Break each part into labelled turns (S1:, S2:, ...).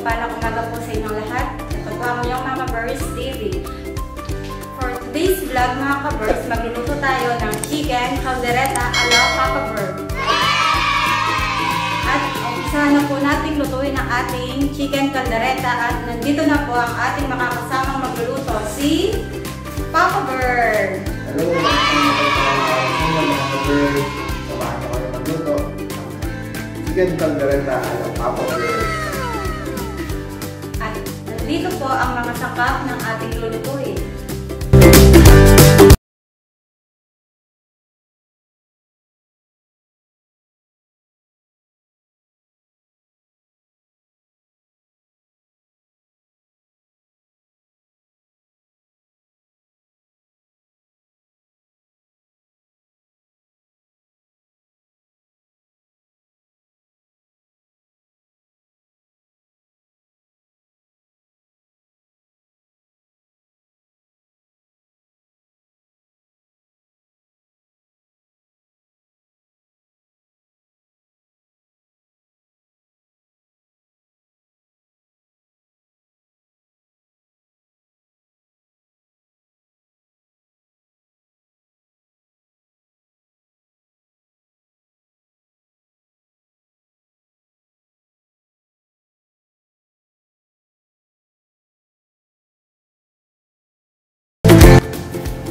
S1: mapagpalang umaga po sa inyong lahat. Ito po ang inyong Mama Burrs TV. For today's vlog mga ka-Burrs, magluluto tayo ng chicken caldereta a la Papa Burr. At umpisahan na po natin lutuin ang ating chicken caldereta at nandito na po ang ating makakasamang magluluto, si Papa Burr.
S2: Hello, mga Burrs. Samahan ko kayo magluto. Chicken caldereta a la Papa Burr.
S1: At nandito po ang mga sangkap ng ating lulutuin.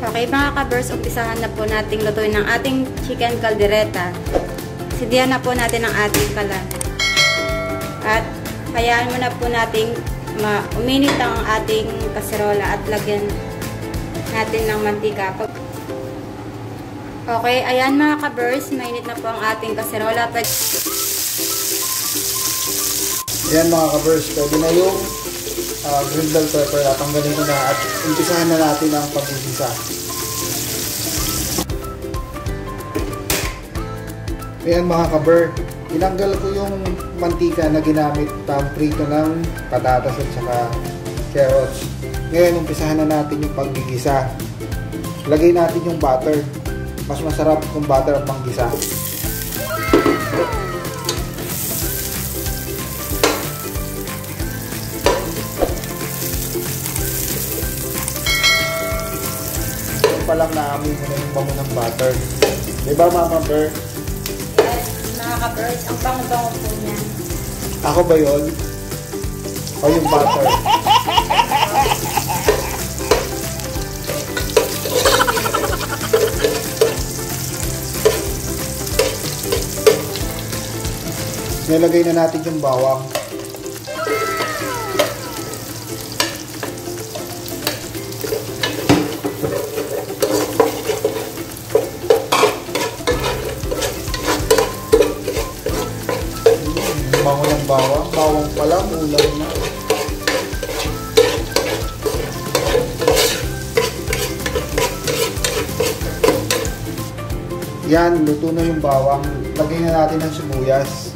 S1: Okay mga ka-Burrs, umpisahan na po nating lutuin ng ating chicken caldereta. Sindihan na po natin ang ating kalan. At hayaan mo na po nating uminit ang ating kaserola at lagyan natin ng mantika. Okay, ayan mga ka-Burrs, mainit na po ang ating kaserola.
S2: Ayan mga ka-Burrs, pwede na yung green bell pepper. Tanggalin ko na at umpisahan na natin ang paggigisa. Ayan mga ka-Burr, tinanggal ko yung mantika na ginamit prito ng patatas at saka carrots. Ngayon, umpisahan na natin yung paggigisa. Lagay natin yung butter. Mas masarap kung butter ang panggisa. Ito pa lang naamoy mo na yung bango ng butter. Diba Mama Burr?
S1: Mga ka-Burrs, ang bango-bango po niya.
S2: Ako ba yun? O yung butter? Nilagay na natin yung bawang. Bango ng bawang. Bawang pala, ulam na. Yan, luto na yung bawang. Lagay na natin ng sibuyas.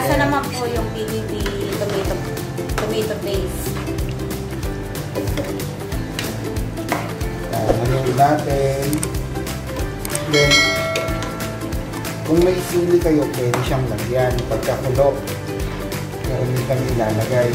S1: Nasa naman po yung PDD tomato paste.
S2: Haluin natin. Then, kung may sili kayo, pwede siyang lagyan. Pagkakulo, meron kami ilalagay.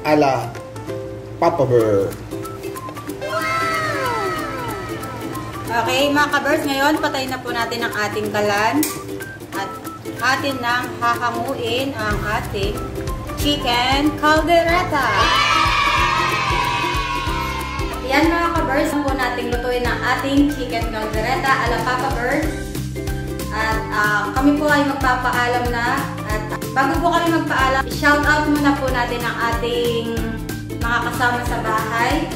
S2: Ala Papa Bear.
S1: Okay, mga ka-birds, ngayon patayin na po natin ang ating kalan at atin nang hahanguin ang ating chicken caldereta. Yan mga ka-birds, po nating lutuin ang ating chicken caldereta ala Papa Bird. At kami po ay magpapaalam na. At bago po kami magpaalam, shout out muna po natin ang ating mga kasama sa bahay.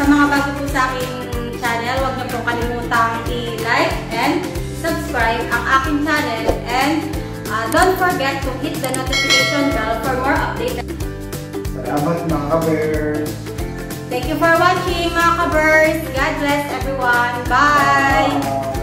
S1: mga bago po sa aking channel, huwag niyo pong kalimutang i-like and subscribe ang aking channel. And don't forget to hit the notification bell for more updates.
S2: Salamat mga ka-bears!
S1: Thank you for watching mga ka-bears. God bless everyone. Bye!